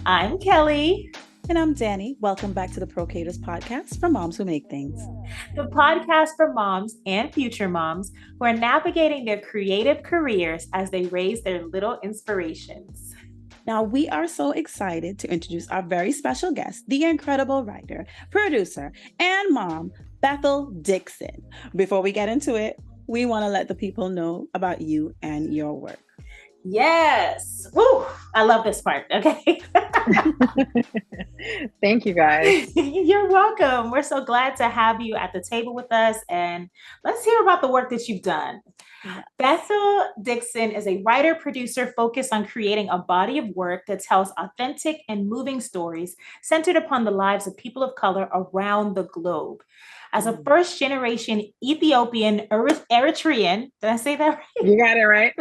I'm Kelly, And I'm Danny. Welcome back to the Procators podcast for moms who make things. the podcast for moms and future moms who are navigating their creative careers as they raise their little inspirations. Now, we are so excited to introduce our very special guest, the incredible writer, producer, and mom, Bethel Dixon. Before we get into it, we want to let the people know about you and your work. Yes. Woo! I love this part. Okay. Thank you, guys. You're welcome. We're so glad to have you at the table with us. And let's hear about the work that you've done. Bethel Dixon is a writer producer focused on creating a body of work that tells authentic and moving stories centered upon the lives of people of color around the globe. As a first generation Ethiopian Eritrean, did I say that right? You got it right.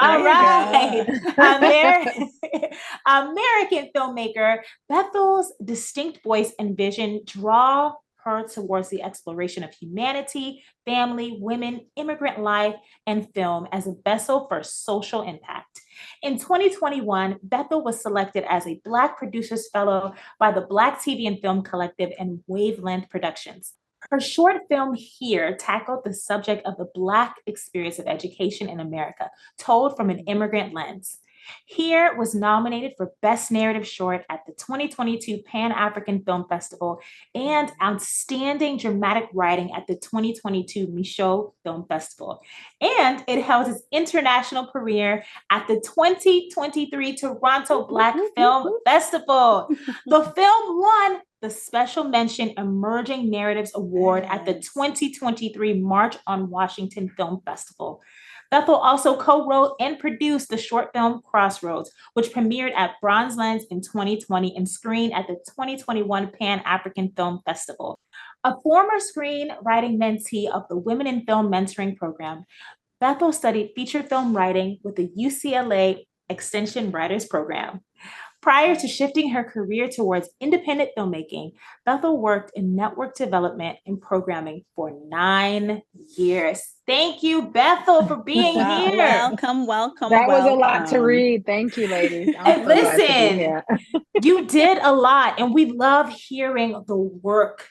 All right. American filmmaker, Bethel's distinct voice and vision draw her towards the exploration of humanity, family, women, immigrant life, and film as a vessel for social impact. In 2021, Bethel was selected as a Black Producers Fellow by the Black TV and Film Collective and Wavelength Productions. Her short film Here tackled the subject of the Black experience of education in America, told from an immigrant lens. Here was nominated for Best Narrative Short at the 2022 Pan-African Film Festival and Outstanding Dramatic Writing at the 2022 Michaud Film Festival. And it held its international premiere at the 2023 Toronto Black Film Festival. The film won the Special Mention Emerging Narratives Award at the 2023 March on Washington Film Festival. Bethel also co-wrote and produced the short film Crossroads, which premiered at Bronze Lens in 2020 and screened at the 2021 Pan-African Film Festival. A former screenwriting mentee of the Women in Film Mentoring Program, Bethel studied feature film writing with the UCLA Extension Writers Program. Prior to shifting her career towards independent filmmaking, Bethel worked in network development and programming for 9 years. Thank you, Bethel, for being here. Welcome. That was a lot to read. Thank you, ladies. Listen, you did a lot, and we love hearing the work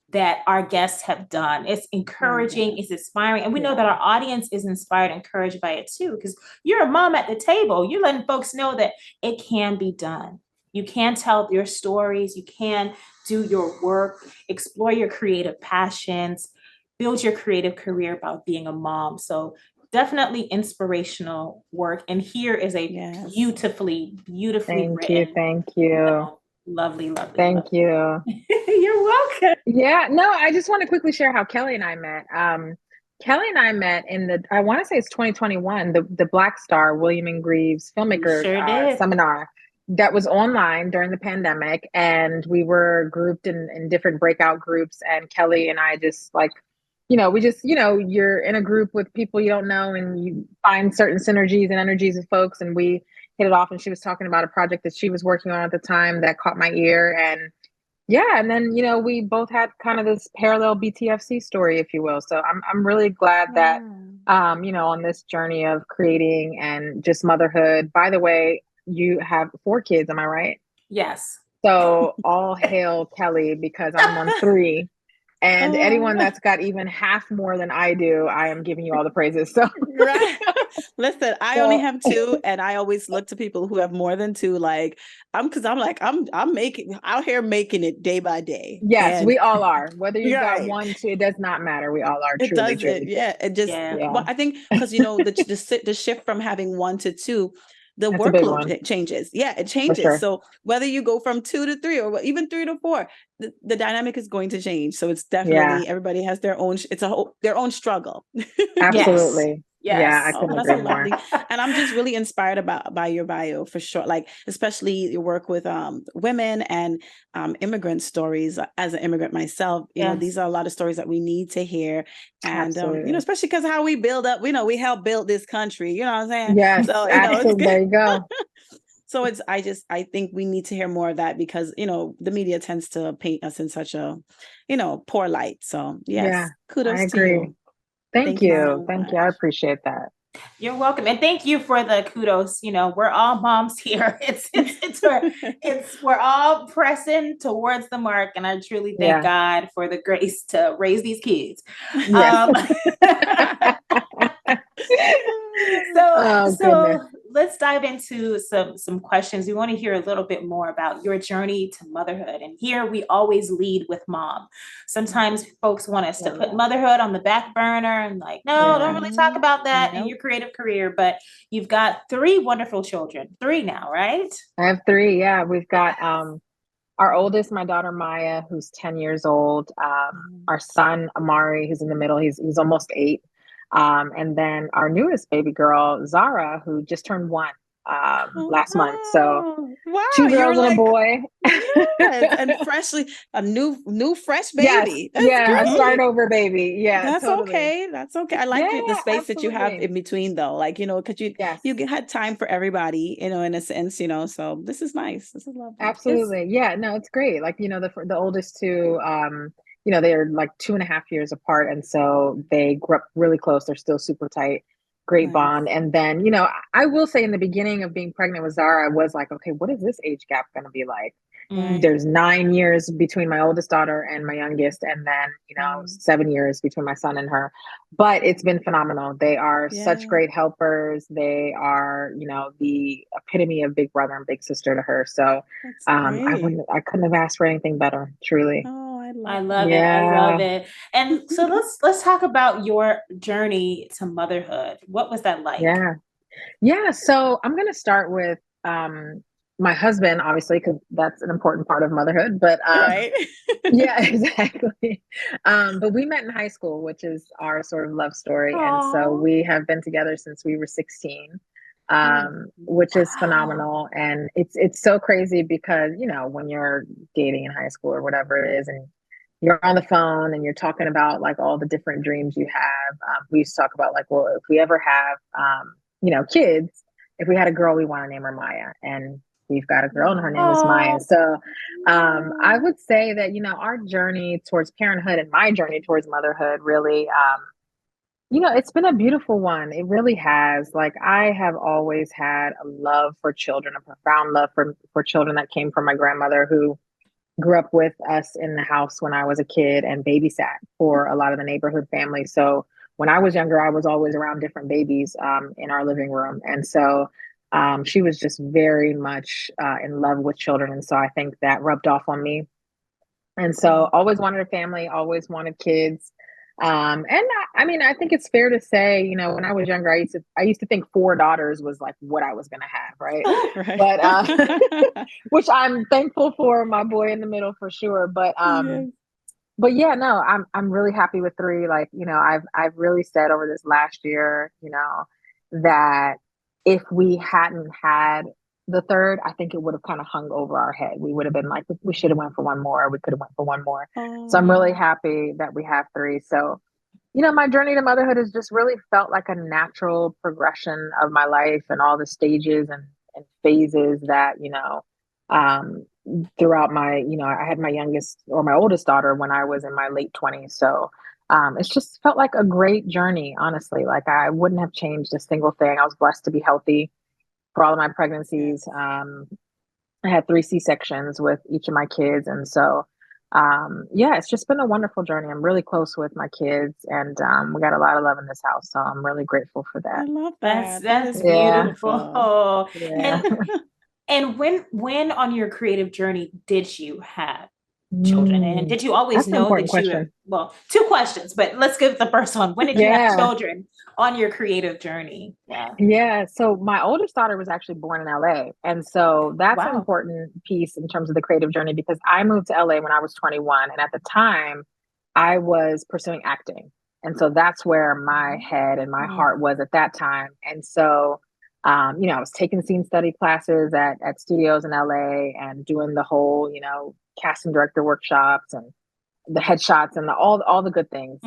that our guests have done. It's encouraging, it's inspiring. And we know that our audience is inspired, encouraged by it too, because you're a mom at the table. You're letting folks know that it can be done. You can tell your stories, you can do your work, explore your creative passions, build your creative career about being a mom. So definitely inspirational work. And here is a beautifully written. Thank you. Lovely. Thank you. You're welcome. Yeah, no, I just want to quickly share how Kelly and I met. Kelly and I met in I want to say it's 2021, the Black Star William and Greaves filmmaker seminar that was online during the pandemic. And we were grouped in different breakout groups. And Kelly and I just you're in a group with people you don't know and you find certain synergies and energies with folks. And we hit it off, and she was talking about a project that she was working on at the time that caught my ear. And then, we both had kind of this parallel BTFC story, if you will. So I'm really glad that, on this journey of creating and just motherhood. By the way, you have 4 kids, am I right? Yes. So all hail Kelly, because I'm on 3. And anyone that's got even half more than I do, I am giving you all the praises. So right. Listen, I only have 2, and I always look to people who have more than 2. I'm making out here making it day by day. Yes, we all are. Whether you've got 1, 2, it does not matter. We all are. It does. It just. Well, I think because the shift from having 1 to 2. The workload changes. Yeah, it changes. Sure. So whether you go from 2 to 3 or even 3 to 4, the dynamic is going to change. So it's definitely everybody has their own. It's their own struggle. Absolutely. Yes. Yeah, I couldn't agree more. And I'm just really inspired by your bio for sure. Like especially your work with women and immigrant stories. As an immigrant myself, you know, these are a lot of stories that we need to hear. And especially because how we build up, we help build this country. You know what I'm saying? Yes. So absolutely. There you go. So I think we need to hear more of that because, the media tends to paint us in such a, poor light. So yes, kudos I agree. to you. Thank you. I appreciate that. You're welcome. And thank you for the kudos. You know, we're all moms here. We're all pressing towards the mark. And I truly thank God for the grace to raise these kids. Yes. So let's dive into some questions. We want to hear a little bit more about your journey to motherhood. And here we always lead with mom. Sometimes folks want us to put motherhood on the back burner and like, no, don't really talk about that in your creative career. But you've got 3 wonderful children, 3 now, right? I have 3. Yeah, we've got our oldest, my daughter Maya, who's 10 years old. Our son Amari, who's in the middle, he's almost 8. And then our newest baby girl, Zara, who just turned 1 last month. So 2 girls and a boy. Yes, and freshly a new fresh baby. Yes, a start over baby. Yeah, that's totally. Okay. That's okay. I like the space that you have in between, though. Like, you know, because you had time for everybody, you know, in a sense, you know. So this is nice. This is lovely. Absolutely. Yeah. No, it's great. Like, you know, the oldest 2, you know, they're like 2.5 years apart, and so they grew up really close. They're still super tight. Great bond. And then, you know, I will say in the beginning of being pregnant with Zara, I was like, okay, what is this age gap going to be like? There's 9 years between my oldest daughter and my youngest, and then, you know, 7 years between my son and her. But it's been phenomenal. They are such great helpers. They are, you know, the epitome of big brother and big sister to her. So I couldn't have asked for anything better, truly. I love it. I love it. And so let's talk about your journey to motherhood. What was that like? Yeah. So I'm going to start with my husband, obviously, because that's an important part of motherhood. But yeah, exactly. But we met in high school, which is our sort of love story. Aww. And so we have been together since we were 16. Which is phenomenal. And it's so crazy because, you know, when you're dating in high school or whatever it is, and you're on the phone and you're talking about like all the different dreams you have. We used to talk about like, well, if we ever have, you know, kids, if we had a girl, we want to name her Maya, and we've got a girl and her name is Maya. So I would say that, you know, our journey towards parenthood and my journey towards motherhood really, you know, it's been a beautiful one. It really has. Like, I have always had a love for children, a profound love for children that came from my grandmother, who grew up with us in the house when I was a kid and babysat for a lot of the neighborhood families. So when I was younger, I was always around different babies in our living room. And so she was just very much in love with children. And so I think that rubbed off on me. And so always wanted a family, always wanted kids. And I mean, I think it's fair to say, you know, when I was younger, I used to think 4 daughters was like what I was going to have. Right. But, which I'm thankful for, my boy in the middle for sure. But yeah, no, I'm really happy with 3. Like, you know, I've really said over this last year, you know, that if we hadn't had the 3rd, I think it would have kind of hung over our head. We would have been like, we should have went for one more. We could have went for one more. So I'm really happy that we have 3. So, you know, my journey to motherhood has just really felt like a natural progression of my life and all the stages and phases that, you know, throughout my, you know, I had my youngest or my oldest daughter when I was in my late 20s. So it's just felt like a great journey, honestly. Like, I wouldn't have changed a single thing. I was blessed to be healthy for all of my pregnancies. I had 3 C-sections with each of my kids. And so, yeah, it's just been a wonderful journey. I'm really close with my kids, and we got a lot of love in this house. So I'm really grateful for that. I love that. That's beautiful. Yeah. And when on your creative journey did you have children? And did you always know that you were, well, 2 questions, but let's give the first one. When did you have children on your creative journey? Yeah. So my oldest daughter was actually born in LA. And so that's an important piece in terms of the creative journey, because I moved to LA when I was 21. And at the time I was pursuing acting. And so that's where my head and my heart was at that time. And so you know, I was taking scene study classes at studios in LA and doing the whole, you know, casting director workshops and the headshots and all the good things.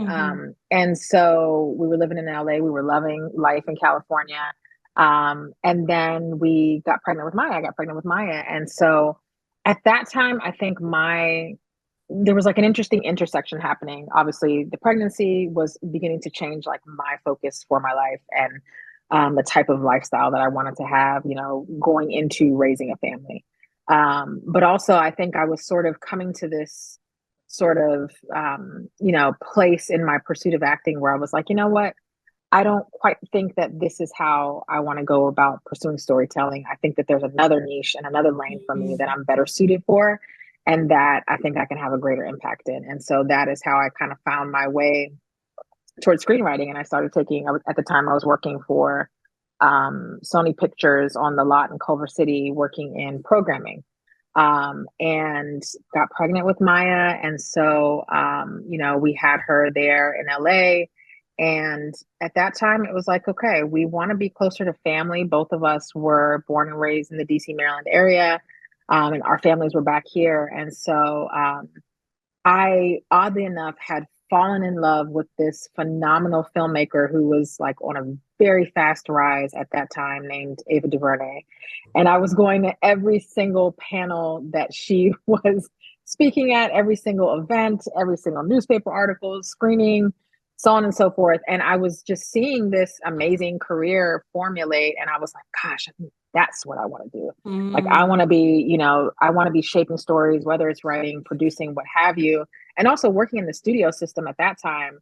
And so we were living in LA. We were loving life in California. And then we got pregnant with Maya. I got pregnant with Maya. And so at that time, I think there was like an interesting intersection happening. Obviously, the pregnancy was beginning to change like my focus for my life. And the type of lifestyle that I wanted to have, you know, going into raising a family. But also, I think I was sort of coming to this sort of, you know, place in my pursuit of acting where I was like, you know what? I don't quite think that this is how I want to go about pursuing storytelling. I think that there's another niche and another lane for me that I'm better suited for, and that I think I can have a greater impact in. And so that is how I kind of found my way towards screenwriting. And I started taking, at the time I was working for Sony Pictures on the lot in Culver City, working in programming, and got pregnant with Maya. And so, you know, we had her there in LA. And at that time, it was like, okay, we want to be closer to family. Both of us were born and raised in the DC, Maryland area, and our families were back here. And so I, oddly enough, had fallen in love with this phenomenal filmmaker who was like on a very fast rise at that time, named Ava DuVernay. And I was going to every single panel that she was speaking at, every single event, every single newspaper article, screening, so on and so forth. And I was just seeing this amazing career formulate. And I was like, gosh, I think that's what I want to do. Like, I want to be, you know, I want to be shaping stories, whether it's writing, producing, what have you. And also working in the studio system at that time.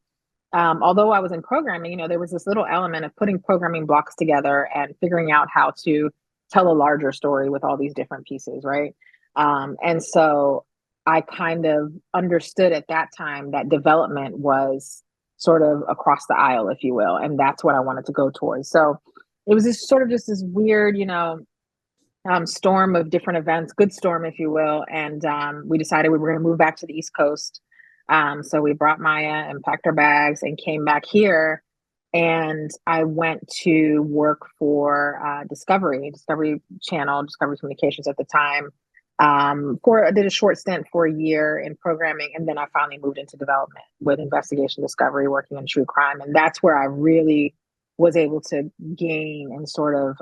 Although I was in programming, you know, there was this little element of putting programming blocks together and figuring out how to tell a larger story with all these different pieces, right? And so I kind of understood at that time that development was sort of across the aisle, if you will. And that's what I wanted to go towards. So it was this sort of just this weird, you know, storm of different events, good storm, if you will. And we decided we were going to move back to the East Coast. So we brought Maya and packed our bags and came back here. And I went to work for Discovery Channel, Discovery Communications at the time. I did a short stint for a year in programming, and then I finally moved into development with investigation discovery, working in true crime. And that's where I really was able to gain and sort of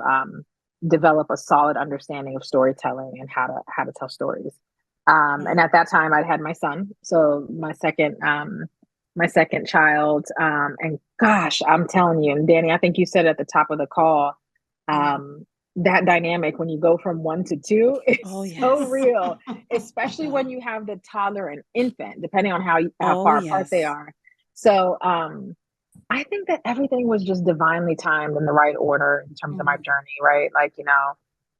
develop a solid understanding of storytelling and how to tell stories. And at that time, I'd had my son, so my second child. And gosh, I'm telling you, and Danny, I think you said at the top of the call, that dynamic when you go from 1 to 2 is so real, especially when you have the toddler and infant, depending on how far apart they are. So I think that everything was just divinely timed in the right order in terms of my journey, right? Like, you know,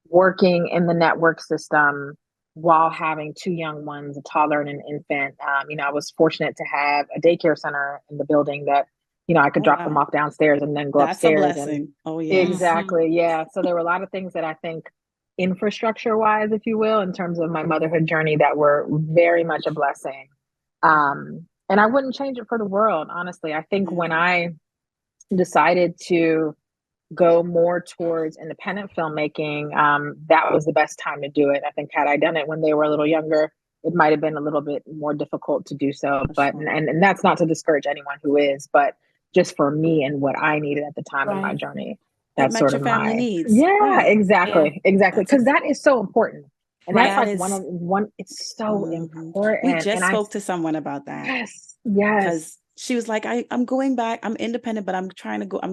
working in the network system while having 2 young ones, a toddler and an infant. You know, I was fortunate to have a daycare center in the building that, you know, I could drop them off downstairs and then go upstairs. That's a blessing. Exactly. Yeah. So there were a lot of things that I think infrastructure wise, if you will, in terms of my motherhood journey that were very much a blessing. And I wouldn't change it for the world, honestly. I think when I decided to go more towards independent filmmaking, that was the best time to do it. I think had I done it when they were a little younger, it might have been a little bit more difficult to do so. But and that's not to discourage anyone who is, but just for me and what I needed at the time in my journey. That's sort of family needs. Yeah, exactly. Because that is so important. And that's like one, it's so important. We just spoke to someone about that. Yes. Because she was like, I'm going back. I'm independent, but I'm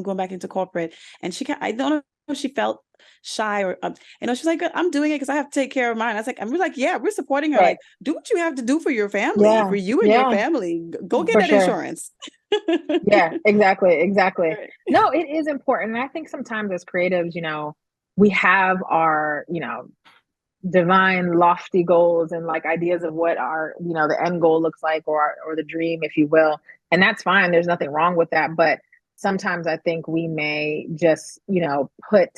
going back into corporate. And I don't know if she felt shy or, you know, she's like, I'm doing it because I have to take care of mine. I was like, we're like, yeah, we're supporting her. Like, do what you have to do for your family, for you and your family. Go get that insurance. Yeah, exactly. No, it is important. And I think sometimes as creatives, you know, we have our, you know, divine lofty goals and like ideas of what our, you know, the end goal looks like, or the dream, if you will. And that's fine. There's nothing wrong with that. But sometimes I think we may just, you know, put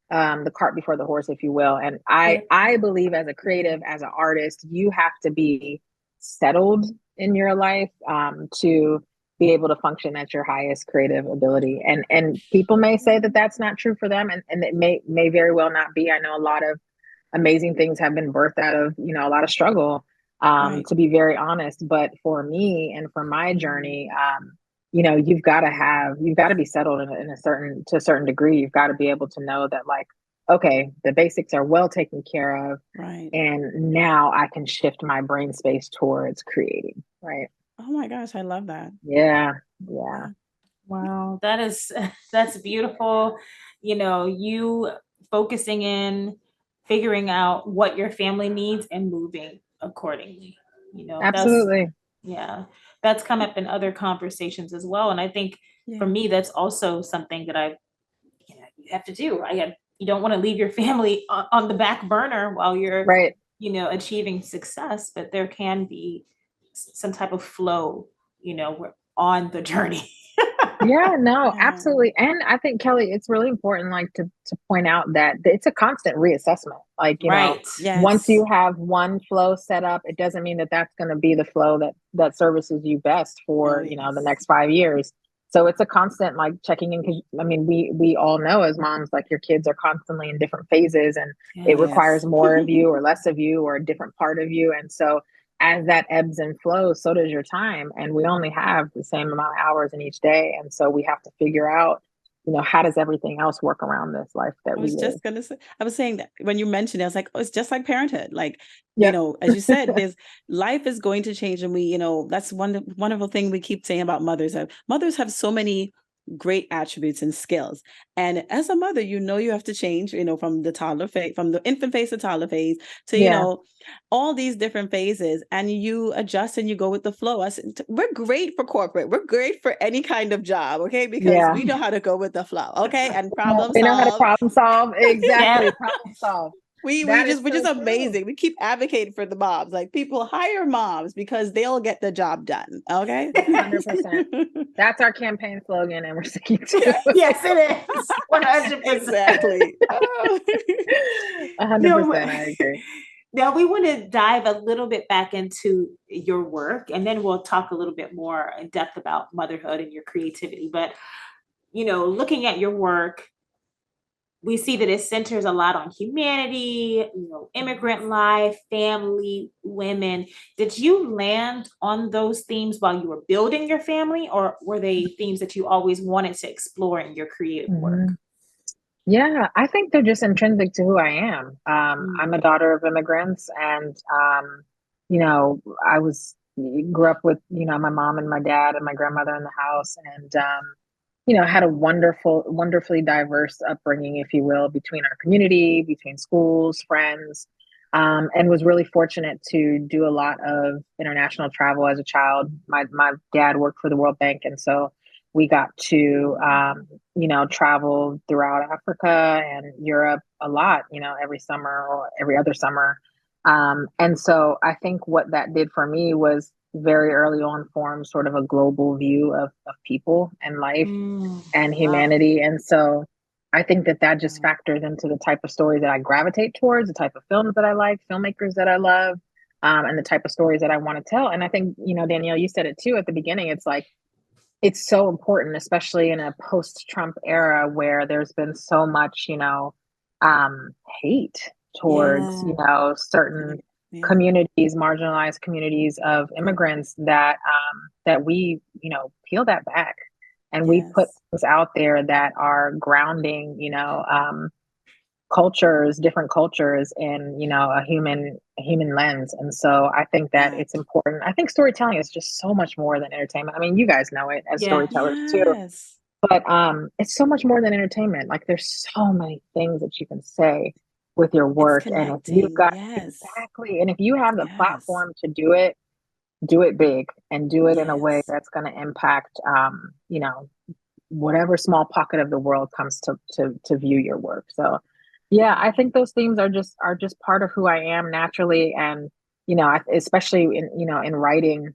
the cart before the horse, if you will. And I believe as a creative, as an artist, you have to be settled in your life to be able to function at your highest creative ability. And people may say that that's not true for them, and it may very well not be. I know a lot of amazing things have been birthed out of, you know, a lot of struggle, to be very honest. But for me and for my journey, you know, you've got to be settled to a certain degree. You've got to be able to know that, like, okay, the basics are well taken care of. Right. And now I can shift my brain space towards creating. Right. Oh my gosh, I love that. Yeah. Wow, that's beautiful. You focusing in figuring out what your family needs and moving accordingly. Absolutely. That's come up in other conversations as well. And I think for me, that's also something that you have to do. You don't want to leave your family on the back burner while you're, right, achieving success, but there can be some type of flow, we're on the journey. Yeah, no, absolutely. And I think, Kelly, it's really important, like, to point out that it's a constant reassessment. Like, Right. Once you have one flow set up, it doesn't mean that that's going to be the flow that services you best for, the next 5 years. So it's a constant, like, checking in. 'Cause, I mean, we all know as moms, like, your kids are constantly in different phases, and it requires more of you or less of you or a different part of you. And so as that ebbs and flows, so does your time. And we only have the same amount of hours in each day. And so we have to figure out, how does everything else work around this life that we live? Just gonna say, I was saying that when you mentioned it, I was like, oh, it's just like parenthood. Like, as you said, life is going to change. And that's one wonderful thing we keep saying about mothers. Mothers have so many great attributes and skills. And as a mother, you have to change, from the toddler phase, from the infant phase to toddler phase to, all these different phases, and you adjust and you go with the flow. We're great for corporate. We're great for any kind of job. Okay. Because we know how to go with the flow. Okay. And problem solve. We know how to problem solve. Exactly. Problem solve. We're just amazing. We keep advocating for the moms. Like, people hire moms because they'll get the job done. Okay. 100%. That's our campaign slogan, and we're sticking to it. Yes, it is. 100%. Exactly. 100%. I agree. Now we want to dive a little bit back into your work, and then we'll talk a little bit more in depth about motherhood and your creativity. But, looking at your work, we see that it centers a lot on humanity, immigrant life, family, women. Did you land on those themes while you were building your family, or were they themes that you always wanted to explore in your creative work? Yeah, I think they're just intrinsic to who I am. I'm a daughter of immigrants, and I grew up with my mom and my dad and my grandmother in the house, and had a wonderfully diverse upbringing, if you will, between our community, between schools, friends, and was really fortunate to do a lot of international travel as a child. My dad worked for the World Bank, and so we got to travel throughout Africa and Europe a lot, every summer or every other summer. And so I think what that did for me was very early on form sort of a global view of people and life and humanity. Wow. And so I think that just factors into the type of stories that I gravitate towards, the type of films that I like, filmmakers that I love, and the type of stories that I want to tell. And I think, Danielle, you said it too at the beginning. It's like, it's so important, especially in a post-Trump era where there's been so much, hate towards, certain communities, marginalized communities of immigrants, that we, peel that back, and we put things out there that are grounding, different cultures in, a human lens. And so I think that it's important. I think storytelling is just so much more than entertainment. I mean, you guys know it as storytellers too, but it's so much more than entertainment. Like, there's so many things that you can say with your work, and if you've got exactly, and if you have the platform to do it big, and do it in a way that's going to impact, whatever small pocket of the world comes to view your work. So yeah, I think those themes are just part of who I am naturally. And, especially in writing,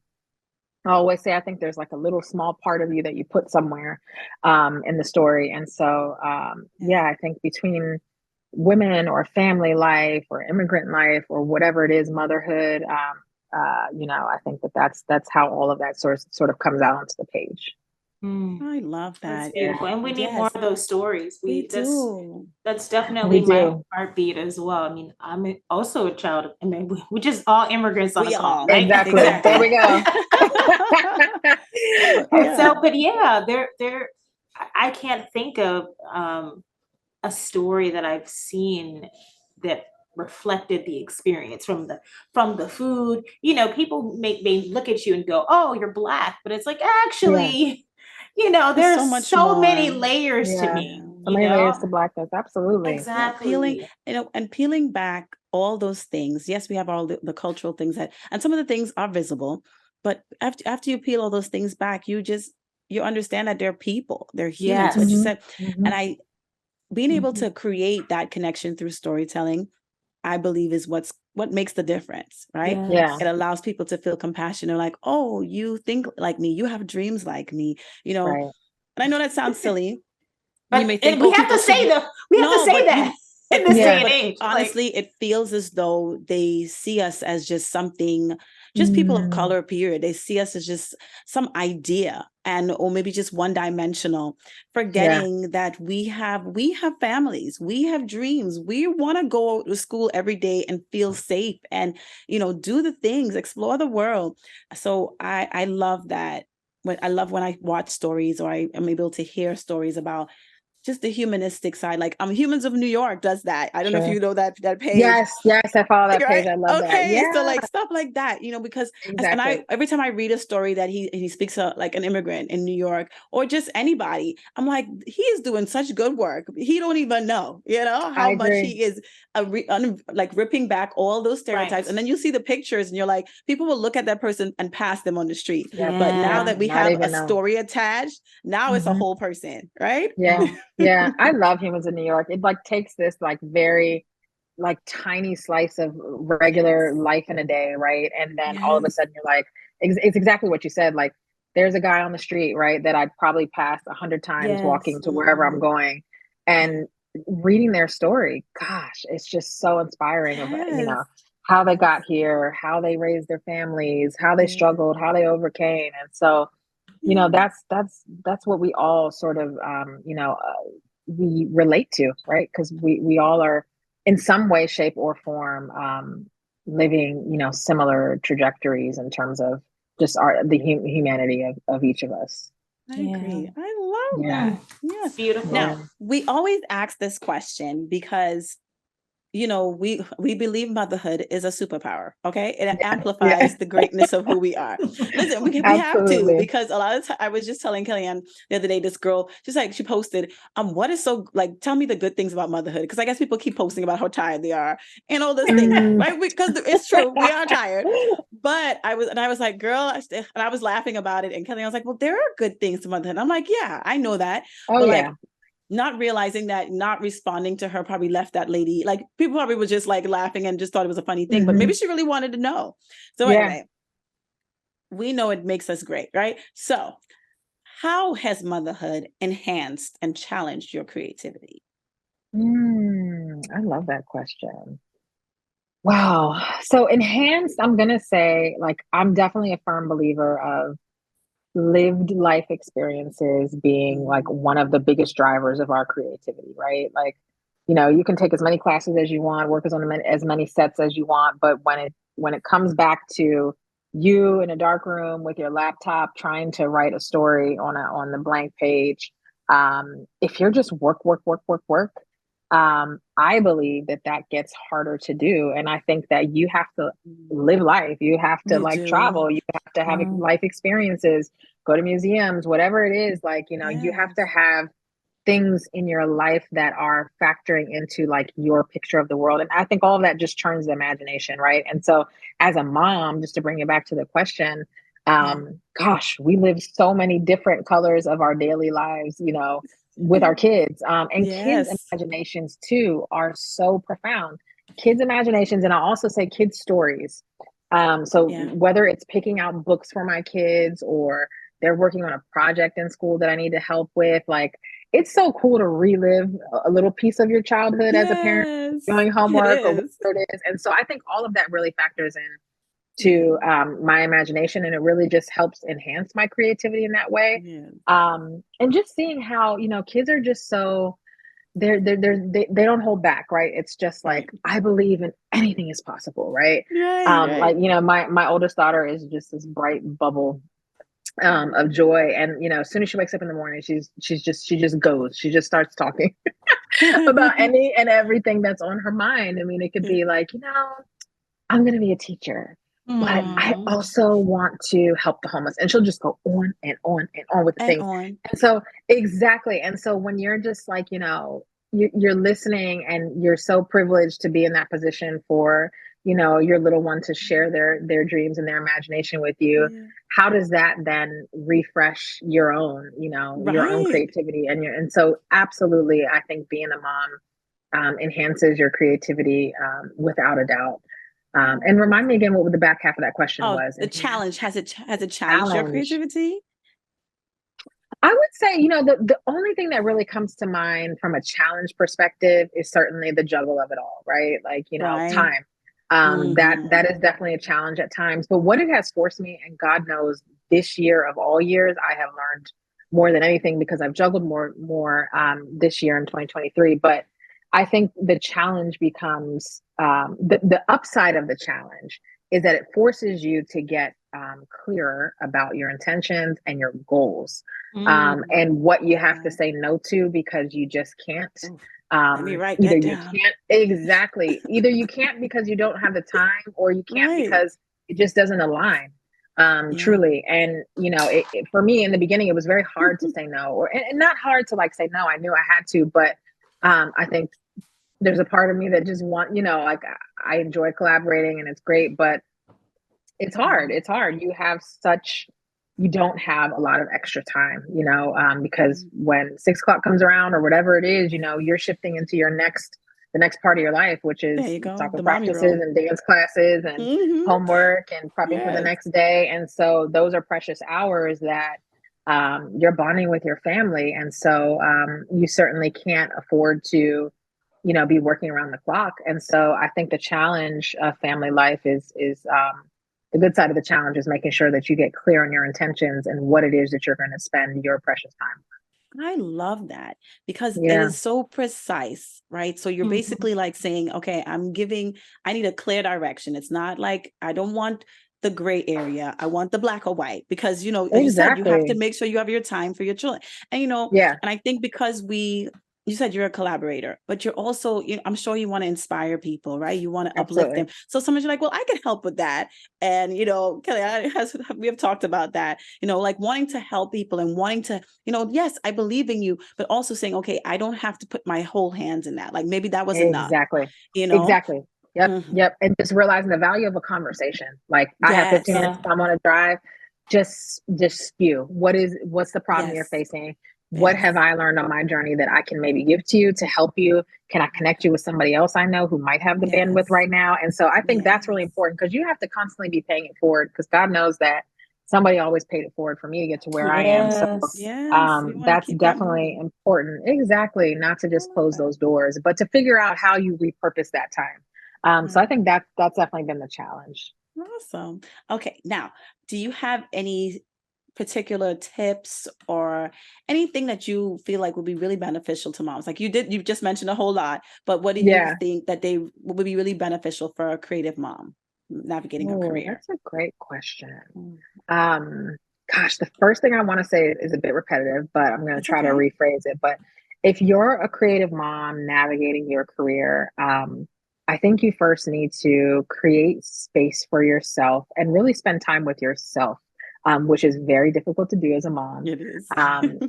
I always say, I think there's like a little small part of you that you put somewhere, in the story. And so, I think between women or family life or immigrant life or whatever it is, motherhood, I think that's how all of that sort of comes out onto the page. I love that. That's beautiful. And we need more of those stories. We do. That's definitely my heartbeat as well. I mean, I'm also a child. I mean, we're just all immigrants on the call. Right? Exactly. There we go. So, but there, I can't think of a story that I've seen that reflected the experience from the food. People may look at you and go, "Oh, you're Black," but it's like, actually, there's so much so many more. layers to me. So many layers to Blackness. Absolutely. Exactly. Peeling back all those things. Yes, we have all the cultural things and some of the things are visible, but after you peel all those things back, you understand that they're people, they're humans, what you said. And being able to create that connection through storytelling, I believe, is what makes the difference, right? Yeah. It allows people to feel compassionate, like, oh, you think like me, you have dreams like me, Right. And I know that sounds silly. But you may think, we have to say that. We have to say that in this day and age. Honestly, it feels as though they see us as just something, just people of color, period. They see us as just some idea or maybe just one-dimensional, forgetting that we have families, we have dreams. We want to go to school every day and feel safe and, do the things, explore the world. So I love that. When I watch stories or I am able to hear stories about just the humanistic side, like Humans of New York does that. I don't know if you know that page. Yes, I follow that page. I love that. Yeah. So like stuff like that, because every time I read a story that he speaks like an immigrant in New York or just anybody, I'm like, he is doing such good work. He don't even know, how much he is like ripping back all those stereotypes. And then you see the pictures and you're like, people will look at that person and pass them on the street. But now that we have a story attached, now it's a whole person, right? Yeah, I love Humans in New York. It like takes this like very like tiny slice of regular life in a day, right? And then all of a sudden you're like, it's exactly what you said. Like there's a guy on the street, right, that I'd probably passed 100 times walking to wherever I'm going, and reading their story. Gosh, it's just so inspiring of how they got here, how they raised their families, how they struggled, how they overcame, and so. That's what we all sort of, we relate to, right? Because we all are in some way, shape, or form living, similar trajectories in terms of just the humanity of each of us. I agree. I love that. Yes. Beautiful. Now, we always ask this question because we believe motherhood is a superpower. Okay. It amplifies the greatness of who we are. Listen, we have to, because a lot of time I was just telling Kellyanne the other day, this girl, she posted, what is so like, tell me the good things about motherhood. Because I guess people keep posting about how tired they are and all those things, right? Because it's true. We are tired. But I was like, girl, and I was laughing about it. And Kellyanne was like, well, there are good things to motherhood. And I'm like, yeah, I know that. Like, not realizing that not responding to her probably left that lady, like people probably were just like laughing and just thought it was a funny thing, but maybe she really wanted to know. So anyway, we know it makes us great, right? So how has motherhood enhanced and challenged your creativity? I love that question. Wow. So enhanced, I'm going to say, like, I'm definitely a firm believer of lived life experiences being like one of the biggest drivers of our creativity, right? Like, you can take as many classes as you want, work as many sets as you want, but when it comes back to you in a dark room with your laptop trying to write a story on the blank page, if you're just work, I believe that gets harder to do. And I think that you have to live life. You have to travel. You have to have life experiences, go to museums, whatever it is. Like, you have to have things in your life that are factoring into like your picture of the world. And I think all of that just turns the imagination, right? And so as a mom, just to bring it back to the question, gosh, we live so many different colors of our daily lives, with our kids, and kids' imaginations too are so profound. Kids' imaginations, and I also say kids' stories. Whether it's picking out books for my kids or they're working on a project in school that I need to help with, like it's so cool to relive a little piece of your childhood as a parent, doing homework or whatever it is. And so I think all of that really factors in to my imagination, and it really just helps enhance my creativity in that way. And just seeing how kids are just so they don't hold back, right? It's just like I believe in anything is possible, right? Like my oldest daughter is just this bright bubble of joy, and as soon as she wakes up in the morning, she just starts talking about any and everything that's on her mind. I mean, it could be like I'm going to be a teacher. but I also want to help the homeless. And she'll just go on and on and on with the things. And so, exactly. And so when you're just like, you're listening and you're so privileged to be in that position for, your little one to share their dreams and their imagination with you. Yeah. How does that then refresh your own, your own creativity and so absolutely, I think being a mom enhances your creativity without a doubt. And remind me again what the back half of that question was. The challenge has it challenged your creativity? I would say, the only thing that really comes to mind from a challenge perspective is certainly the juggle of it all, right? Like, time. That is definitely a challenge at times. But what it has forced me, and God knows this year of all years, I have learned more than anything because I've juggled more this year in 2023. But I think the challenge becomes the upside of the challenge is that it forces you to get clearer about your intentions and your goals and what you have to say no to because you just can't. Either you can't either you can't because you don't have the time or you can't because it just doesn't align truly. And for me in the beginning it was very hard to say no and not hard to say no. I knew I had to, but I think there's a part of me that just I enjoy collaborating and it's great, but it's hard. You don't have a lot of extra time, because when 6 o'clock comes around or whatever it is, you're shifting into the next part of your life, which is soccer practices and dance classes and homework and prepping for the next day. And so those are precious hours that you're bonding with your family. And so you certainly can't afford to, be working around the clock. And so I think the challenge of family life is the good side of the challenge is making sure that you get clear on your intentions and what it is that you're going to spend your precious time on. I love that because it is so precise, right? So you're basically saying, okay, I need a clear direction. It's not like, I don't want the gray area. I want the black or white because, like you said, you have to make sure you have your time for your children. And, and I think because you said you're a collaborator, but you're also, I'm sure you want to inspire people, right? You want to uplift them. So sometimes you're like, well, I can help with that. And, Kelly, we have talked about that, wanting to help people and wanting to, yes, I believe in you, but also saying, okay, I don't have to put my whole hands in that. Like maybe that was enough. Exactly. Exactly. Yep. And just realizing the value of a conversation. Like I have 15 minutes, I'm on a drive, just spew. What's the problem you're facing? What have I learned on my journey that I can maybe give to you to help you? Can I connect you with somebody else I know who might have the bandwidth right now? And so I think that's really important because you have to constantly be paying it forward because God knows that somebody always paid it forward for me to get to where I am. So that's definitely important. Exactly. Not to just close those doors, but to figure out how you repurpose that time. So I think that's definitely been the challenge. Awesome. Okay. Now, do you have any particular tips or anything that you feel like would be really beneficial to moms? Like you've just mentioned a whole lot, but what do you think that they would be really beneficial for a creative mom navigating her career? That's a great question. Gosh, the first thing I want to say is a bit repetitive, but I'm going to try to rephrase it. But if you're a creative mom navigating your career, I think you first need to create space for yourself and really spend time with yourself. Which is very difficult to do as a mom. It is.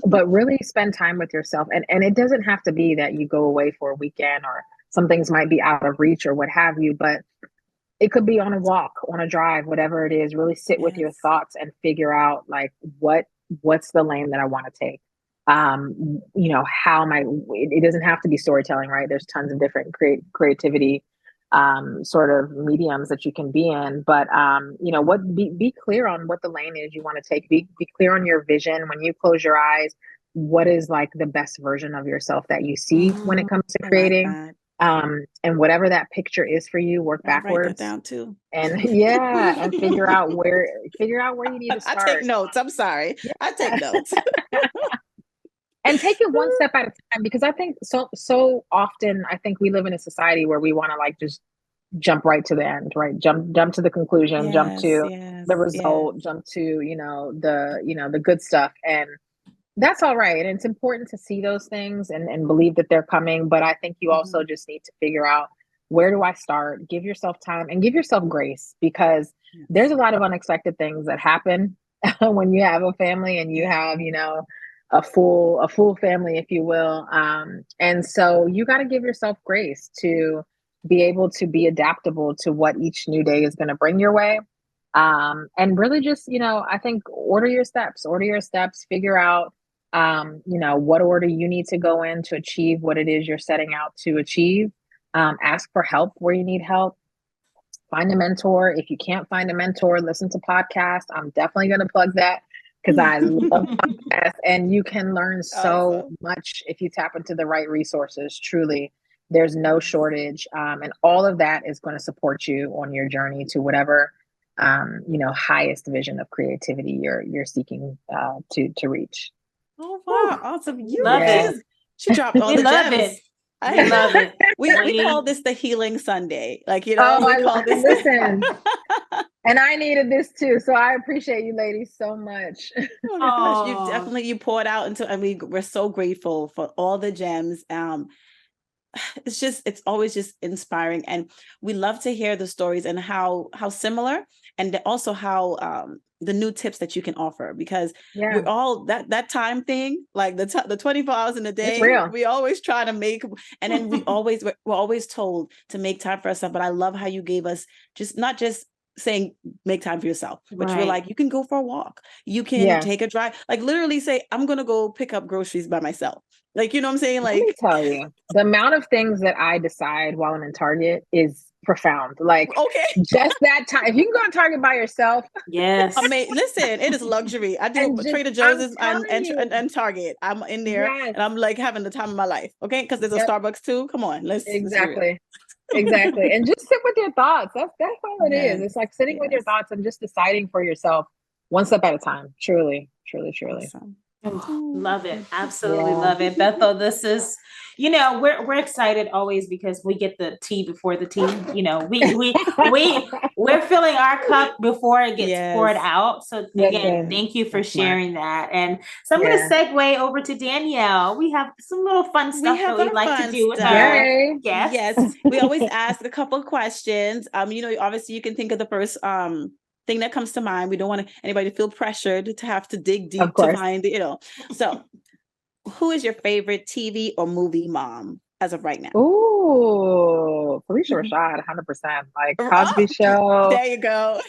But really spend time with yourself. And it doesn't have to be that you go away for a weekend or some things might be out of reach or what have you, but it could be on a walk, on a drive, whatever it is, really sit with your thoughts and figure out like, what's the lane that I want to take? How am it doesn't have to be storytelling, right? There's tons of different creativity sort of mediums that you can be in, but be clear on what the lane is you want to take. Be clear on your vision. When you close your eyes, what is like the best version of yourself that you see when it comes to creating? And whatever that picture is for you, work backwards. Write that down too. And and figure out where you need to start. I take notes. I'm sorry. I take notes. And take it one step at a time, because I think so often I think we live in a society where we want to like just jump right to the end, right? Jump to the conclusion, jump to the result, jump to, the good stuff. And that's all right. And it's important to see those things and believe that they're coming. But I think you also just need to figure out where do I start? Give yourself time and give yourself grace, because there's a lot of unexpected things that happen when you have a family and you have, you know, a full family, if you will. And so you got to give yourself grace to be able to be adaptable to what each new day is going to bring your way. And really just, you know, I think order your steps, figure out, you know, what order you need to go in to achieve what it is you're setting out to achieve. Ask for help where you need help. Find a mentor. If you can't find a mentor, listen to podcasts. I'm definitely going to plug that because I love podcasts, and you can learn so much if you tap into the right resources. Truly, there's no shortage. And all of that is going to support you on your journey to whatever, you know, highest vision of creativity you're seeking to reach. Oh, wow. Awesome. You love it. She dropped all the gems. I love it. We call this the Healing Sunday. Like, you know, we call this. Listen, and I needed this too. So I appreciate you ladies so much. Oh my gosh, you poured out into, and we're so grateful for all the gems. It's always just inspiring, and we love to hear the stories and how similar, and also how the new tips that you can offer, because we're all that time thing, like the 24 hours in a day, we always try to make, and then we're always told to make time for ourselves. But I love how you gave us not just saying make time for yourself, but you're like, you can go for a walk, you can take a drive, like literally say, I'm gonna go pick up groceries by myself. Like, you know what I'm saying? Like, let me tell you, the amount of things that I decide while I'm in Target is profound. Like, just that time. If you can go to Target by yourself. Yes. I mean, listen, it is luxury. I do Trader Joe's and Target. I'm in there and I'm like having the time of my life. Okay. Because there's a Starbucks too. Come on. Exactly. And just sit with your thoughts. That's all it is. It's like sitting with your thoughts and just deciding for yourself one step at a time. Truly. Awesome. Love it. Absolutely love it. Bethel, this is, you know, we're excited always because we get the tea before the tea. You know, we're filling our cup before it gets poured out. So again, thank you for sharing that. And so I'm going to segue over to Danielle. We have some little fun stuff that we like to do with our guests. Yes. We always ask a couple of questions. You know, obviously you can think of the first thing that comes to mind. We don't want anybody to feel pressured to have to dig deep to find, you know. So, who is your favorite TV or movie mom as of right now? Ooh, Felicia Rashad, 100%. Like Cosby Show. There you go.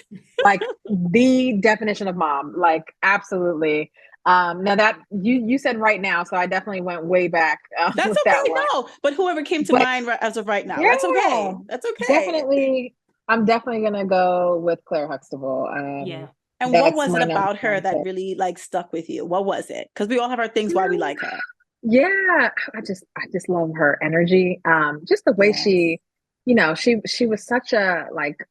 Like the definition of mom. Like absolutely. Now that you said right now, so I definitely went way back. That's okay. No, but whoever came to mind as of right now, that's okay. That's okay. Definitely. I'm definitely gonna go with Claire Huxtable. And what was it about her that really like stuck with you? What was it? Because we all have our things why we like her. Yeah, I just love her energy. Just the way she, you know, she was such a like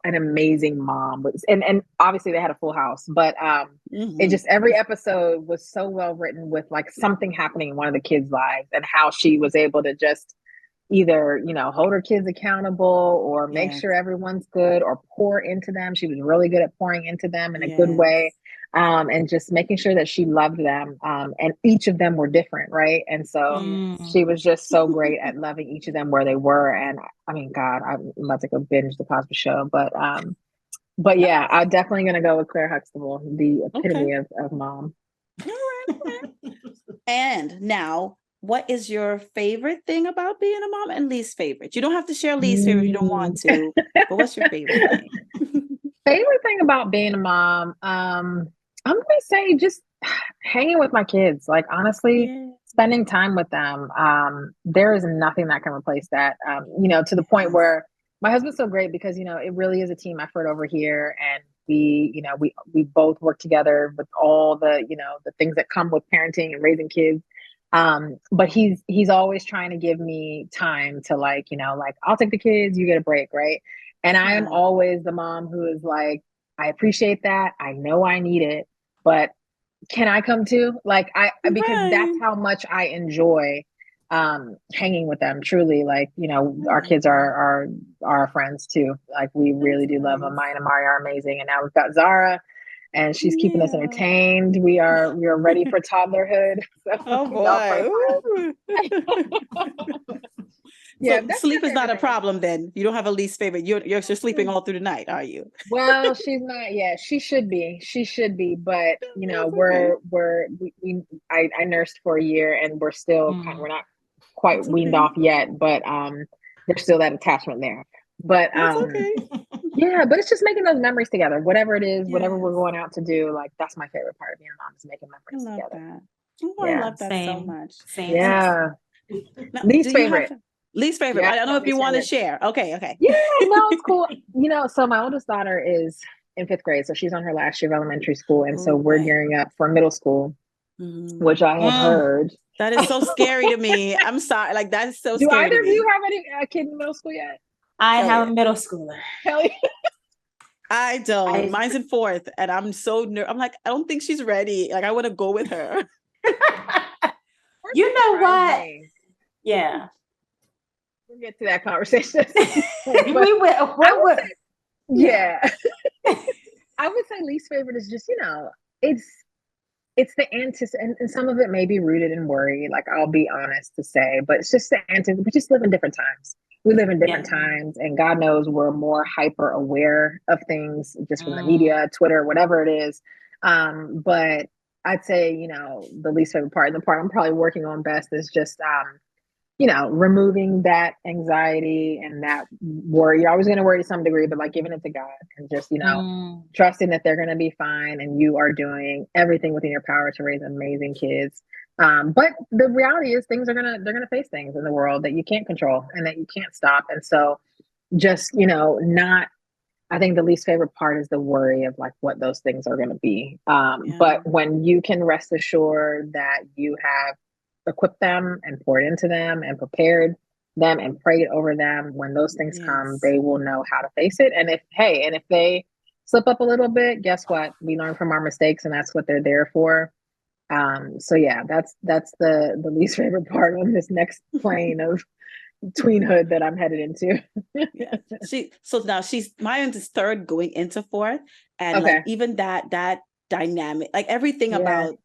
an amazing mom. And obviously they had a full house, but it just every episode was so well written with like something happening in one of the kids' lives and how she was able to just either, you know, hold her kids accountable or make sure everyone's good or pour into them. She was really good at pouring into them in a good way. And just making sure that she loved them. And each of them were different, right? And so she was just so great at loving each of them where they were. And I mean, God, I'm about to go binge the Cosby Show, but yeah, I'm definitely gonna go with Claire Huxtable, the epitome of mom. All right. And now, what is your favorite thing about being a mom and least favorite? You don't have to share least favorite if you don't want to, but what's your favorite thing? Favorite thing about being a mom, I'm going to say just hanging with my kids. Like, honestly, spending time with them. There is nothing that can replace that, you know, to the point where my husband's so great because, you know, it really is a team effort over here. And we both work together with all the, you know, the things that come with parenting and raising kids. But he's always trying to give me time to like, you know, like I'll take the kids, you get a break. Right. And I am always the mom who is like, I appreciate that. I know I need it, but can I come too? Like because that's how much I enjoy, hanging with them truly. Like, you know, our kids are our friends too. Like we really do love them. Maya and Amari are amazing. And now we've got Zara. And she's keeping us entertained. We are ready for toddlerhood. So oh boy! So sleep is not a problem then. You don't have a least favorite. You're sleeping all through the night, are you? Well, she's not. Yeah, she should be. She should be. But you know, I nursed for a year, and we're still we're not quite weaned off yet. But there's still that attachment there. But yeah, but it's just making those memories together. Whatever it is, whatever we're going out to do, like that's my favorite part of being a mom is making memories together. I love that so much. Same. Yeah. Now, least favorite. Least favorite. I don't know if you want to share. Okay. Yeah, no, it's cool. You know, so my oldest daughter is in 5th grade, so she's on her last year of elementary school, and so we're gearing up for middle school, which I have heard. That is so scary to me. I'm sorry, like that is so scary. Do either of you have a kid in middle school yet? I have a middle schooler. Hell yeah. I don't. Mine's in 4th, and I'm so I'm like, I don't think she's ready. Like, I want to go with her. You know what? Yeah. We'll get to that conversation. Yeah. I would say least favorite is just, you know, it's the and some of it may be rooted in worry, like I'll be honest to say, but it's just the we just live in different times. We live in different times, and God knows we're more hyper aware of things just from the media, Twitter, whatever it is. But I'd say, you know, the least favorite part, and the part I'm probably working on best is just, you know, removing that anxiety and that worry. You're always going to worry to some degree, but like giving it to God and just, you know, trusting that they're going to be fine and you are doing everything within your power to raise amazing kids. But the reality is they're going to face things in the world that you can't control and that you can't stop. And so just, you know, I think the least favorite part is the worry of like what those things are going to be. But when you can rest assured that you have equipped them and poured into them and prepared them and prayed over them, when those things come, they will know how to face it. And if they slip up a little bit, guess what? We learn from our mistakes, and that's what they're there for. So yeah, that's the least favorite part on this next plane of tweenhood that I'm headed into. Mine is 3rd going into 4th, and like even that dynamic, like everything about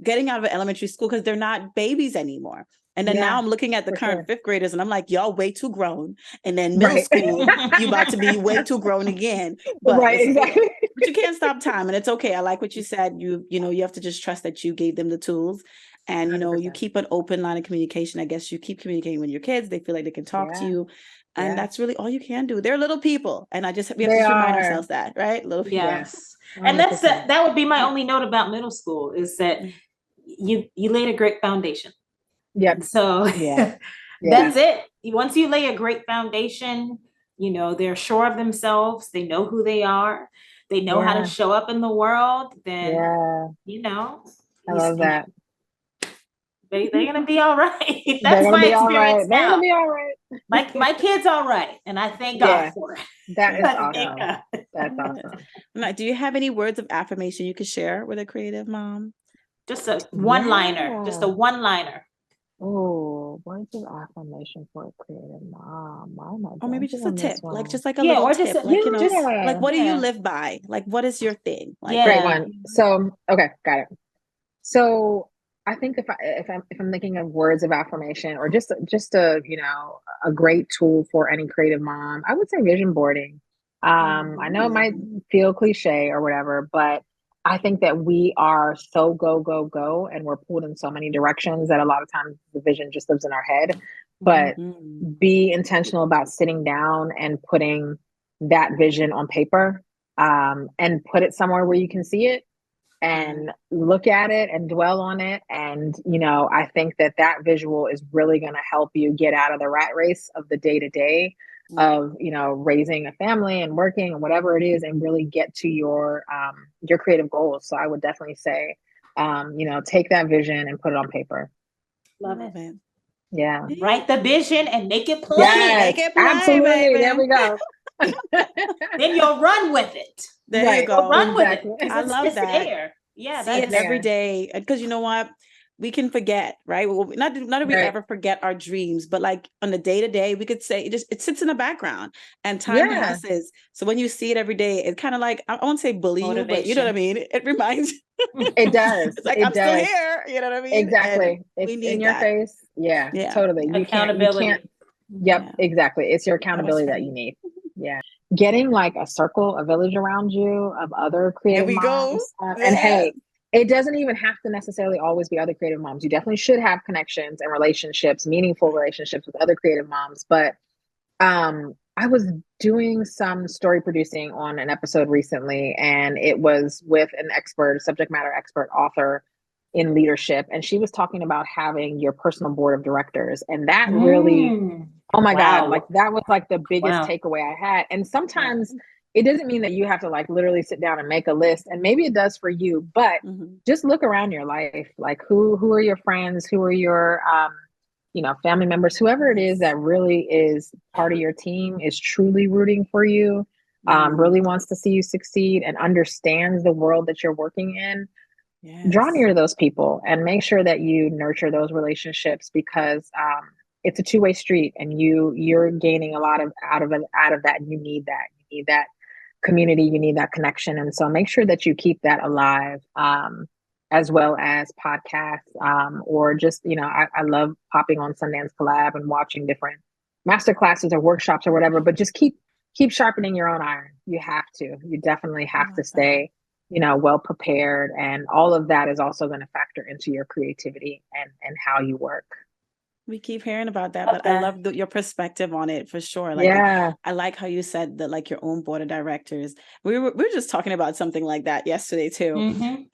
getting out of elementary school, because they're not babies anymore. And then now I'm looking at the current 5th graders, and I'm like, y'all way too grown. And then middle school, you about to be way too grown again. But exactly. But you can't stop time, and it's okay. I like what you said. You know, you have to just trust that you gave them the tools. And, you know, 100%. You keep an open line of communication. I guess you keep communicating with your kids. They feel like they can talk to you. And that's really all you can do. They're little people. And we have to remind ourselves that, right? Little people. Yes. And that would be my only note about middle school is that you laid a great foundation. Yep. So that's it. Once you lay a great foundation, you know, they're sure of themselves. They know who they are. They know how to show up in the world. Then, you know. I love that. They're gonna be all right. That's my experience now. They're gonna be all right. My kid's all right, and I thank God for it. That is awesome. That's awesome. Now, do you have any words of affirmation you could share with a creative mom? Just a one-liner. Just a one-liner. Oh, words of affirmation for a creative mom. Or maybe just a tip, like just like a little tip, like you know, like what do you live by? Like what is your thing? Like great one. So okay, got it. So I think if I'm thinking of words of affirmation or just a you know a great tool for any creative mom, I would say vision boarding. I know it might feel cliche or whatever, but I think that we are so go, and we're pulled in so many directions that a lot of times the vision just lives in our head. But be intentional about sitting down and putting that vision on paper and put it somewhere where you can see it and look at it and dwell on it. And, you know, I think that visual is really going to help you get out of the rat race of the day-to-day of, you know, raising a family and working and whatever it is, and really get to your creative goals. So I would definitely say, you know, take that vision and put it on paper. Love it. Yeah. Write the vision and make it plain. Yes, make it plain, absolutely. Baby. There we go. Then you'll run with it. There you go. You'll run with it. I love that. There. Yeah, see it every day, because you know what, we can forget, right? Well, not that we ever forget our dreams, but like on the day-to-day, we could say it sits in the background and time passes. So when you see it every day, it kind of like, I won't say bully you, but you know what I mean? It reminds you. It does. It's like, I'm still here. You know what I mean? Exactly. It's in your face. Yeah, totally. Accountability. Yep, exactly. It's your accountability that you need. Yeah. Getting like a circle, a village around you of other creative moms. And hey, it doesn't even have to necessarily always be other creative moms. You definitely should have connections and relationships, meaningful relationships with other creative moms. But I was doing some story producing on an episode recently, and it was with an expert, subject matter expert author in leadership. And she was talking about having your personal board of directors. And that really, oh my God, like that was like the biggest takeaway I had. And sometimes it doesn't mean that you have to like literally sit down and make a list. And maybe it does for you, but just look around your life. Like who are your friends? Who are your, family members, whoever it is that really is part of your team is truly rooting for you, really wants to see you succeed and understands the world that you're working in. Draw near to those people and make sure that you nurture those relationships, because it's a two-way street, and you're gaining a lot out of that, and you need that community, you need that connection. And so make sure that you keep that alive, as well as podcasts, or just, I love popping on Sundance Collab and watching different master classes or workshops or whatever, but just keep sharpening your own iron. You definitely have to stay, well prepared. And all of that is also going to factor into your creativity and how you work. We keep hearing about that, but I love your perspective on it for sure. Like, I like how you said that, like your own board of directors. We were just talking about something like that yesterday too.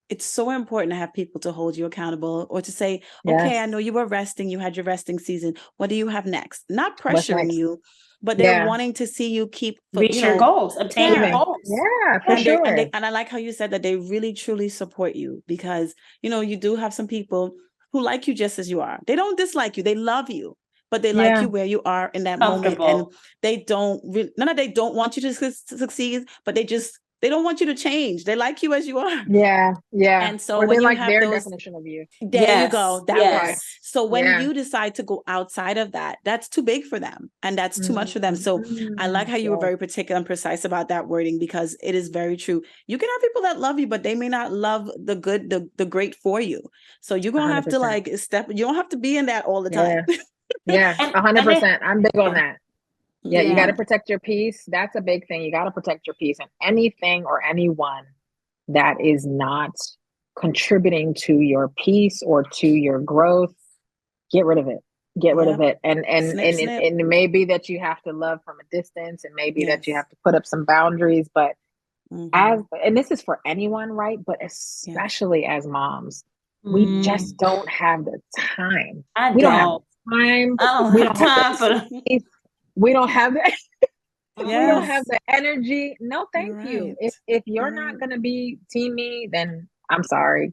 It's so important to have people to hold you accountable, or to say, okay, I know you were resting, you had your resting season. What do you have next? Not pressuring you, but they're wanting to see you reach your goals, obtain your goals. Yeah, for sure. And I like how you said that they really truly support you, because, you do have some people who like you just as you are. They don't dislike you. They love you, but they like you where you are in that moment. And they don't none of they don't want you to succeed, but they don't want you to change. They like you as you are. Yeah. And so or when they you like have their those, definition of you. There you go. So when you decide to go outside of that, that's too big for them, and that's too much for them. So I like how you were very particular and precise about that wording, because it is very true. You can have people that love you, but they may not love the good, the great for you. So you're gonna 100%. have to like step. You don't have to be in that all the time. Yeah, 100%. I'm big on that. Yeah, you got to protect your peace. That's a big thing. You got to protect your peace, and anything or anyone that is not contributing to your peace or to your growth, get rid of it. Get rid of it. And it may be that you have to love from a distance, and maybe that you have to put up some boundaries, but and this is for anyone, right? But especially as moms, we just don't have the time. We don't have time. We don't have time. We don't have that. We don't have the energy. No, thank you. If you're not going to be team me, then I'm sorry.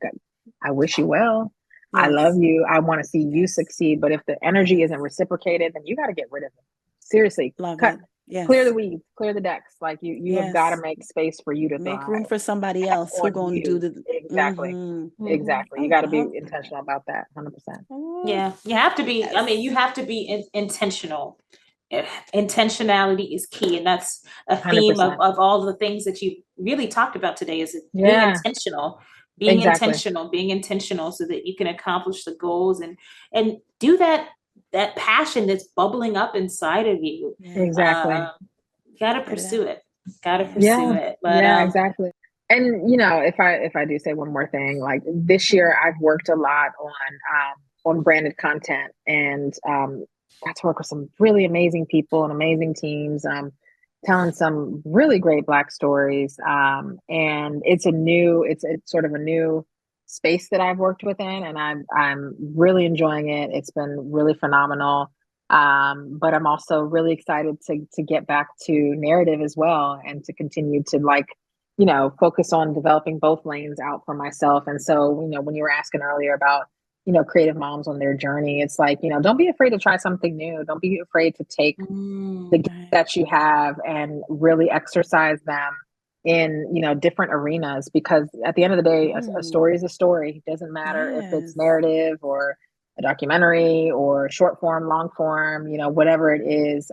I wish you well. I love you. I want to see you succeed. But if the energy isn't reciprocated, then you got to get rid of it. Seriously. Clear the weeds, clear the decks. Like you have got to make space for you to make room for somebody else who's going to do the exactly. You got to be intentional about that. 100%. Yeah, you have to be. I mean, you have to be intentional. Intentionality is key, and that's a theme of all the things that you really talked about today. Is being intentional, being intentional, so that you can accomplish the goals and do that passion that's bubbling up inside of you. Exactly. Gotta pursue it. But exactly. And if I do say one more thing, like this year I've worked a lot on branded content, and got to work with some really amazing people and amazing teams, telling some really great Black stories. And it's sort of a new space that I've worked within, and I'm really enjoying it. It's been really phenomenal. But I'm also really excited to get back to narrative as well, and to continue to focus on developing both lanes out for myself. And so, when you were asking earlier about creative moms on their journey, it's like, don't be afraid to try something new. Don't be afraid to take the gifts that you have and really exercise them in, different arenas, because at the end of the day, a story is a story. It doesn't matter if it's narrative or a documentary or short form, long form, whatever it is.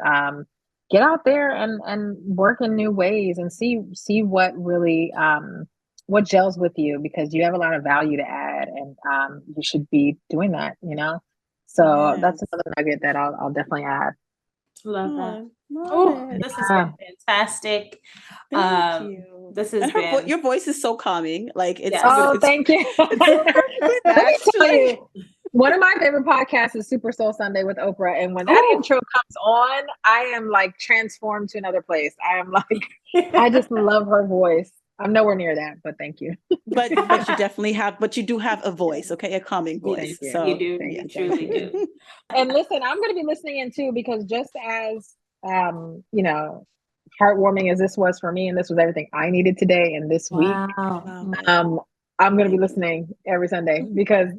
Get out there and work in new ways, and see what really, what gels with you, because you have a lot of value to add, and you should be doing that, So that's another nugget that I'll definitely add. Love that. This has been fantastic. Thank you. This is your voice is so calming. Like it's thank you. Let me tell you, one of my favorite podcasts is Super Soul Sunday with Oprah, and when that intro comes on, I am like transformed to another place. I am like, I just love her voice. I'm nowhere near that, but thank you. but you definitely have, but you do have a voice, okay? A calming voice. You. So you do, you truly do. And listen, I'm going to be listening in too, because just as, you know, heartwarming as this was for me, and this was everything I needed today and this week, I'm going to be listening every Sunday because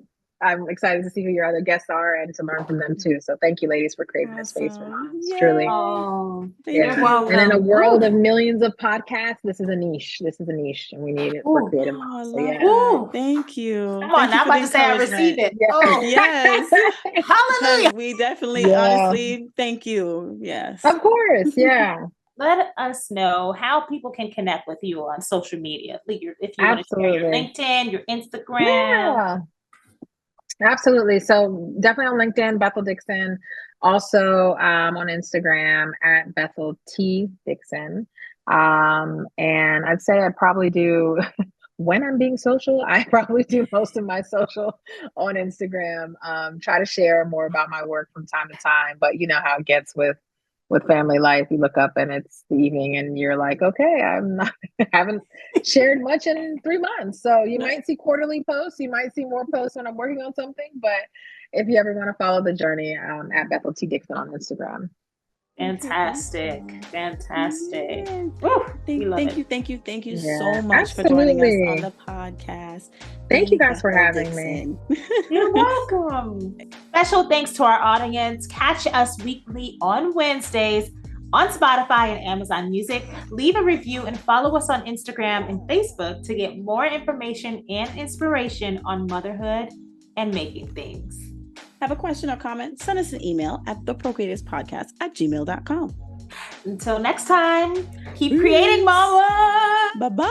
I'm excited to see who your other guests are and to learn from them too. So thank you, ladies, for creating this space for moms. Truly. You're welcome. And in a world of millions of podcasts, this is a niche. And we need it for creative moms. So thank you. Come on, I'm about to say I receive it. Yes. Hallelujah. We definitely, honestly, thank you. Yes. Of course. Yeah. Let us know how people can connect with you on social media. If you want to share your LinkedIn, your Instagram. Yeah. Absolutely. So definitely on LinkedIn, Bethel Dixon. Also on Instagram at Bethel T Dixon. And I'd say I probably do, when I'm being social, I probably do most of my social on Instagram. Try to share more about my work from time to time, but you know how it gets with family life. You look up and it's the evening and you're like, okay, haven't shared much in 3 months. So you might see quarterly posts. You might see more posts when I'm working on something. But if you ever want to follow the journey, at Bethel T Dixon on Instagram. Fantastic. Thank you so much for joining us on the podcast. Thank you guys for having me. You're welcome. Special thanks to our audience. Catch us weekly on Wednesdays on Spotify and Amazon Music. Leave a review and follow us on Instagram and Facebook to get more information and inspiration on motherhood and making things. Have a question or comment? Send us an email at thepro-creatorspodcast@gmail.com. Until next time, keep creating, mama. Bye-bye.